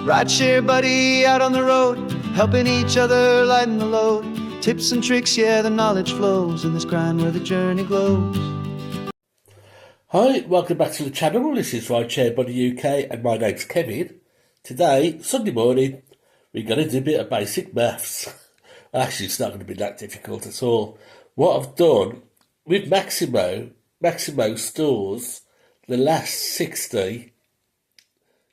Rideshare buddy out on the road, helping each other lighten the load. Tips and tricks, yeah, the knowledge flows in this grind where the journey glows. Hi, welcome back to the channel. This is Rideshare Buddy UK and my name's Kevin. Today, Sunday morning, we're going to do a bit of basic maths. Actually, it's not going to be that difficult at all. What I've done with Maxymo stores the last 60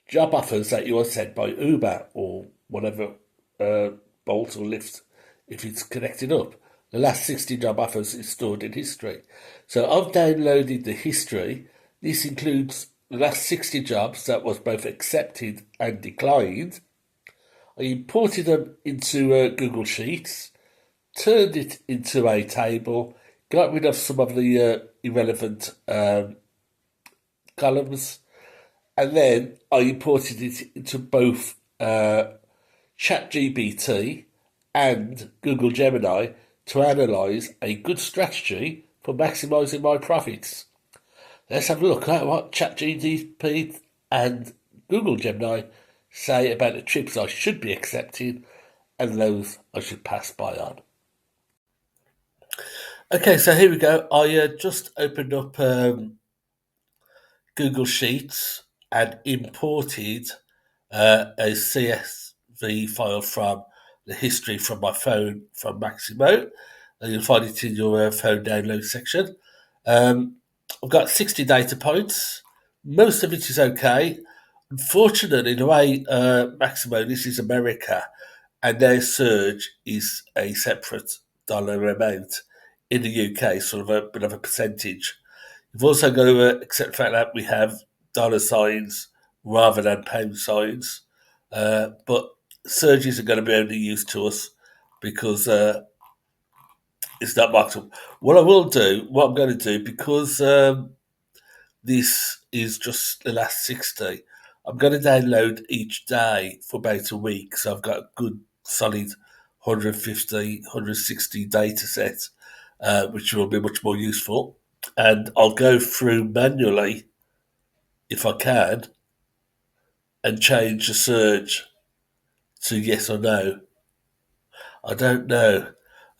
job offers that you are sent by Uber or whatever, Bolt or Lyft, if it's connected up. The last 60 job offers is stored in history. So I've downloaded the history. This includes the last 60 jobs that was both accepted and declined. I imported them into Google Sheets, turned it into a table, got rid of some of the irrelevant columns, and then I imported it into both ChatGPT and Google Gemini to analyse a good strategy for maximising my profits. Let's have a look at what ChatGPT and Google Gemini say about the trips I should be accepting and those I should pass by on. Okay, so here we go. I just opened up Google Sheets and imported a CSV file from the history from my phone from Maxymo. And you'll find it in your phone download section. I've got 60 data points. Most of it is okay. Unfortunately, in a way, Maxymo, this is America, and their surge is a separate dollar amount. In the UK, sort of a bit of a percentage. You've also got to accept the fact that we have dollar signs rather than pound signs, but surges are going to be only used to us because it's not marked up. What I'm going to do, because this is just the last 60, I'm going to download each day for about a week. So I've got a good solid 150, 160 data set, which will be much more useful. And I'll go through manually, if I can, and change the surge to yes or no. I don't know.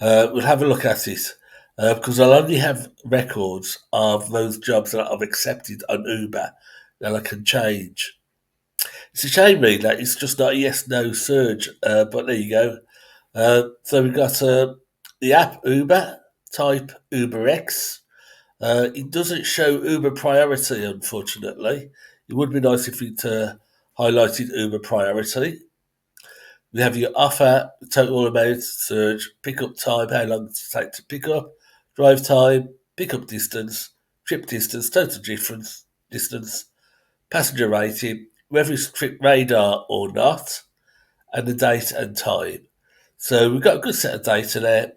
We'll have a look at it. Because I'll only have records of those jobs that I've accepted on Uber that I can change. It's a shame, really, that it's just not a yes/no surge, but there you go. So we've got the app Uber, type UberX. It doesn't show Uber priority, unfortunately. It would be nice if it highlighted Uber priority. We have your offer, total amount, surge, pickup time, how long does it take to pick up, drive time, pickup distance, trip distance, total difference, distance, passenger rating, whether it's trip radar or not, and the date and time. So we've got a good set of data there,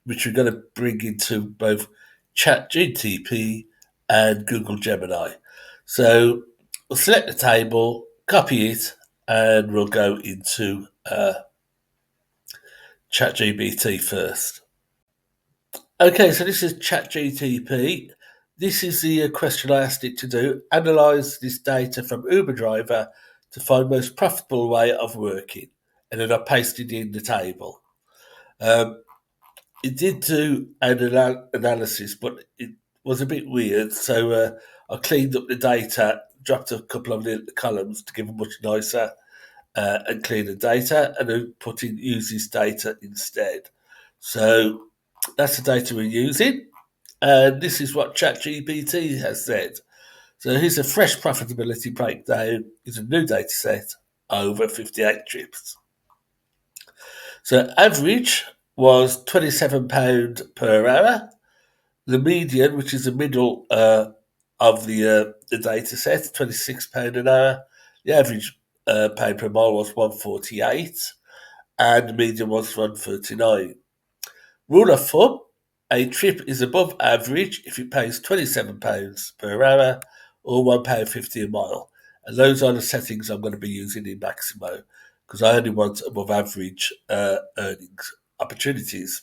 which we're going to bring into both ChatGPT and Google Gemini. So we'll select the table, copy it, and we'll go into ChatGPT first. Okay, so this is ChatGPT. This is the question I asked it to do. Analyse this data from Uber driver to find most profitable way of working. And then I pasted in the table. It did do an analysis, but it was a bit weird. So I cleaned up the data, dropped a couple of the columns to give a much nicer and cleaner data, and then put in use this data instead. So that's the data we're using. And this is what ChatGPT has said. So here's a fresh profitability breakdown. It's a new data set over 58 trips. So average was £27 per hour. The median, which is the middle of the data set, £26 an hour. The average pay per mile was 148, and the median was 139. Rule of thumb: a trip is above average if it pays £27 per hour or £1.50 a mile. And those are the settings I'm going to be using in Maxymo, because I only want above average earnings opportunities.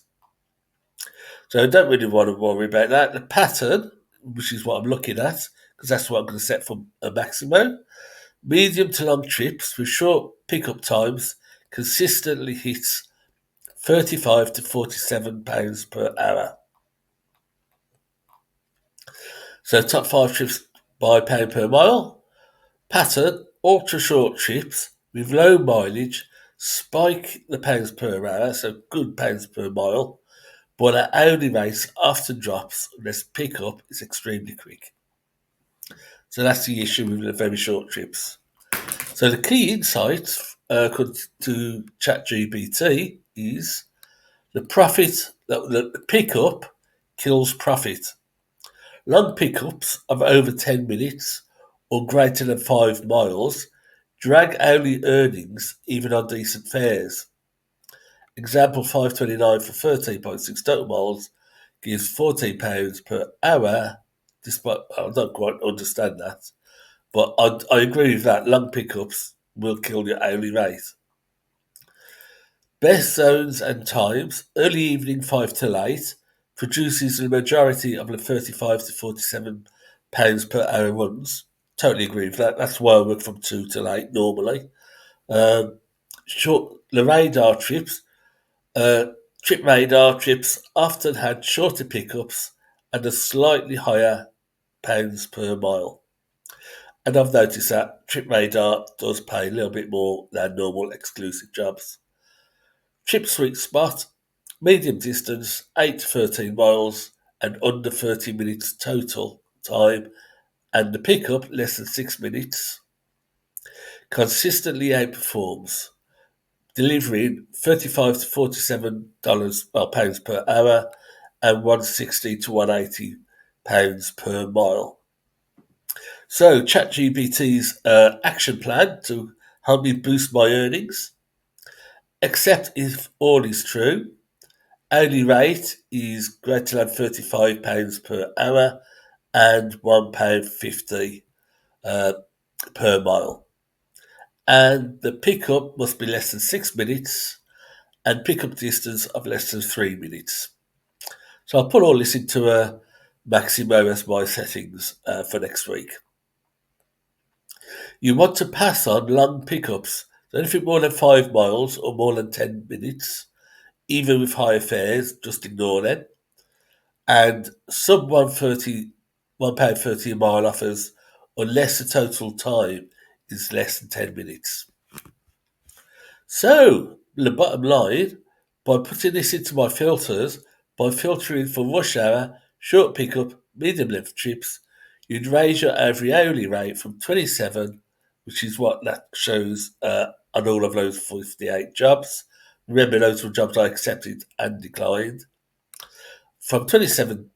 So I don't really want to worry about that. The pattern, which is what I'm looking at, because that's what I'm going to set for a Maxymo. Medium to long trips with short pickup times consistently hits 35 to 47 pounds per hour. So top 5 trips by pound per mile. Pattern, ultra short trips with low mileage spike the pounds per hour, so good pounds per mile, but our hourly rate often drops unless pickup is extremely quick. So that's the issue with the very short trips. So the key insights according to ChatGPT is the pickup kills profit. Long pickups of over 10 minutes or greater than 5 miles drag hourly earnings even on decent fares. Example 529 for 13.6 total miles gives £14 per hour, despite I don't quite understand that. But I agree with that. Long pickups will kill your hourly rate. Best zones and times. Early evening 5 till 8 produces the majority of the 35 to 47 pounds per hour runs. Totally agree with that. That's why I work from 2 till 8 normally. The radar trips. Trip radar trips often had shorter pickups and a slightly higher pounds per mile. And I've noticed that Trip Radar does pay a little bit more than normal exclusive jobs. Trip sweet spot, medium distance, 8 to 13 miles and under 30 minutes total time, and the pickup less than 6 minutes. Consistently outperforms, delivering $35 to $47 pounds per hour and $160 to £180 per mile. So, ChatGPT's action plan to help me boost my earnings. Except if all is true, hourly rate is greater than £35 per hour and £1.50 per mile. And the pickup must be less than 6 minutes and pickup distance of less than 3 minutes. So I'll put all this into a Maxymo as my settings for next week. You want to pass on long pickups, so anything more than 5 miles or more than 10 minutes, even with higher fares, just ignore them. And sub £1.30 a mile offers unless the total time is less than 10 minutes. So, the bottom line, by putting this into my filters, by filtering for rush hour, short pickup, medium length trips, you'd raise your average hourly rate from 27, which is what that shows on all of those 58 jobs. Remember, those were jobs I accepted and declined. From £27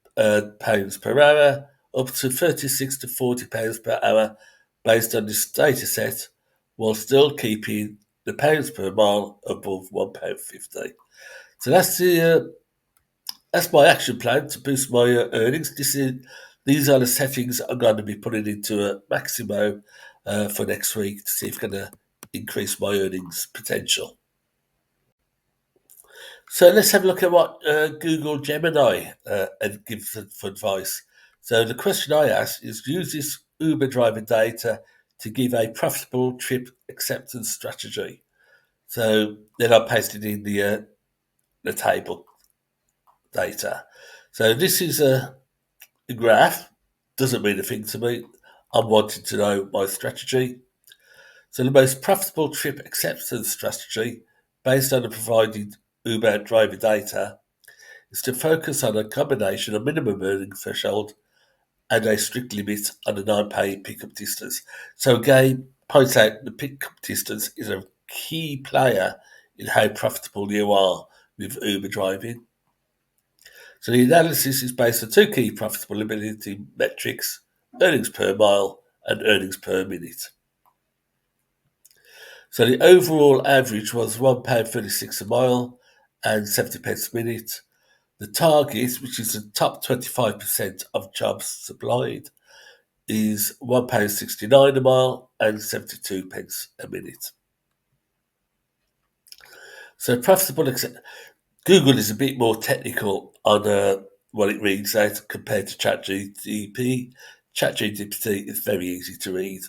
per hour up to 36 to £40 per hour based on this data set, while still keeping the pounds per mile above £1.50. So that's my action plan to boost my earnings. These are the settings I'm going to be putting into a Maxymo for next week to see if I'm going to increase my earnings potential. So let's have a look at what Google Gemini gives for advice. So the question I asked is, use this Uber driver data to give a profitable trip acceptance strategy. So then I pasted in the table data. So this is a graph. Doesn't mean a thing to me. I'm wanting to know my strategy. So the most profitable trip acceptance strategy, based on the provided Uber driver data, is to focus on a combination of minimum earning threshold and a strict limit on the non-paid pickup distance. So again, points out the pickup distance is a key player in how profitable you are with Uber driving. So the analysis is based on two key profitability metrics: earnings per mile and earnings per minute. So the overall average was £1.36 a mile and 70 pence a minute. The target, which is the top 25% of jobs supplied, is £1.69 a mile and 72 pence a minute. So profitable. Google is a bit more technical on what it reads out compared to ChatGPT. ChatGPT is very easy to read.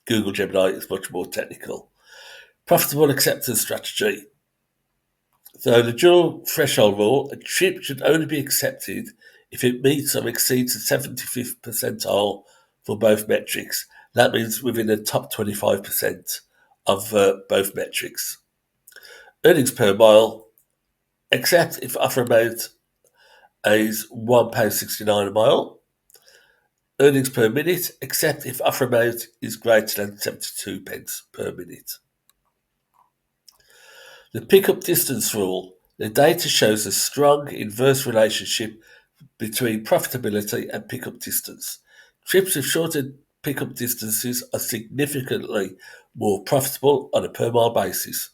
Google Gemini is much more technical. Profitable acceptance strategy. So the dual threshold rule, a trip should only be accepted if it meets or exceeds the 75th percentile for both metrics. That means within the top 25% of both metrics. Earnings per mile, except if offer amount is £1.69 a mile. Earnings per minute, except if offer amount is greater than 72 pence per minute. The pickup distance rule. The data shows a strong inverse relationship between profitability and pickup distance. Trips with shorter pickup distances are significantly more profitable on a per mile basis.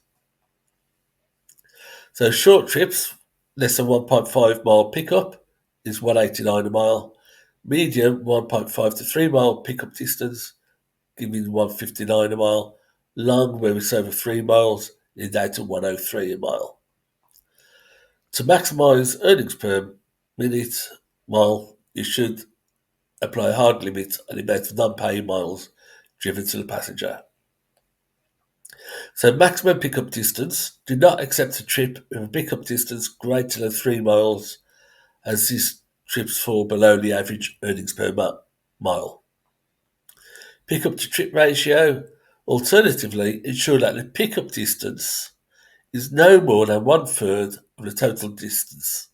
So short trips, less than 1.5 mile pickup, is 189 a mile. Medium, 1.5 to 3 mile pickup distance, giving 159 a mile. Long, where it's over 3 miles, is down to 103 a mile. To maximise earnings per minute mile, you should apply a hard limit on the amount of non-paying miles driven to the passenger. So maximum pickup distance. Do not accept a trip with a pickup distance greater than 3 miles, as these trips fall below the average earnings per mile. Pickup to trip ratio. Alternatively, ensure that the pickup distance is no more than 1/3 of the total distance.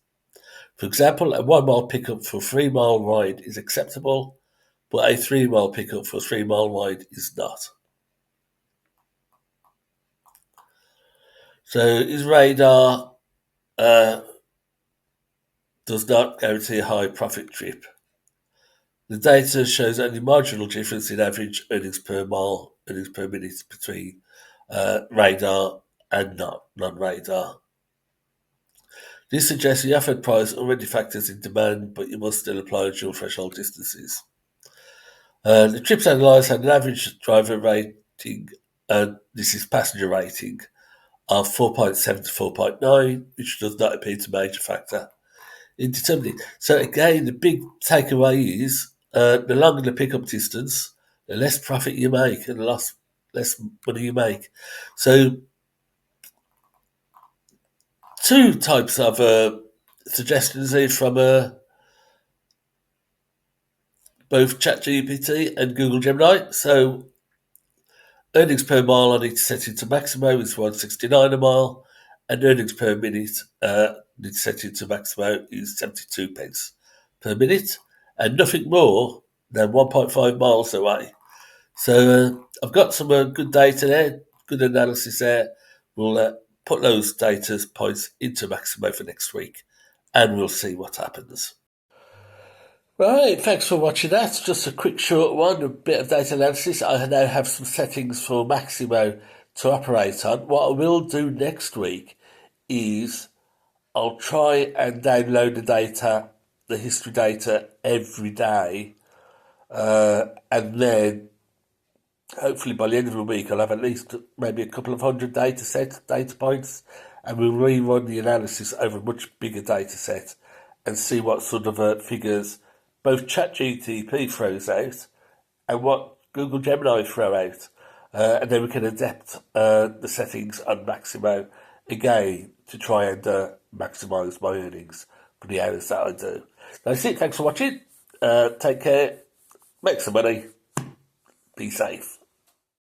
For example, a 1 mile pickup for a 3 mile ride is acceptable, but a 3 mile pickup for a 3 mile ride is not. So is radar does not guarantee a high profit trip. The data shows only marginal difference in average earnings per mile, earnings per minute between radar and non-radar. This suggests the offered price already factors in demand, but you must still apply dual threshold distances. The trips analysed had an average driver rating, this is passenger rating, of 4.7 to 4.9, which does not appear to be a major factor in determining. So again, the big takeaway is the longer the pickup distance, the less profit you make and the less money you make. So two types of suggestions here from both ChatGPT and Google Gemini. So earnings per mile I need to set it to Maxymo is 169 a mile, and earnings per minute need to set it to Maxymo is 72 pence per minute, and nothing more than 1.5 miles away. So I've got some good data there, good analysis there. We'll put those data points into Maxymo for next week, and we'll see what happens. Right, thanks for watching that. Just a quick short one, a bit of data analysis. I now have some settings for Maxymo to operate on. What I will do next week is I'll try and download the data, the history data, every day, and then hopefully by the end of the week I'll have at least maybe a couple of hundred data points, and we'll rerun the analysis over a much bigger data set and see what sort of figures both ChatGPT throws out and what Google Gemini throw out. And then we can adapt the settings on Maxymo again to try and maximise my earnings for the hours that I do. That's it. Thanks for watching. Take care. Make some money. Be safe.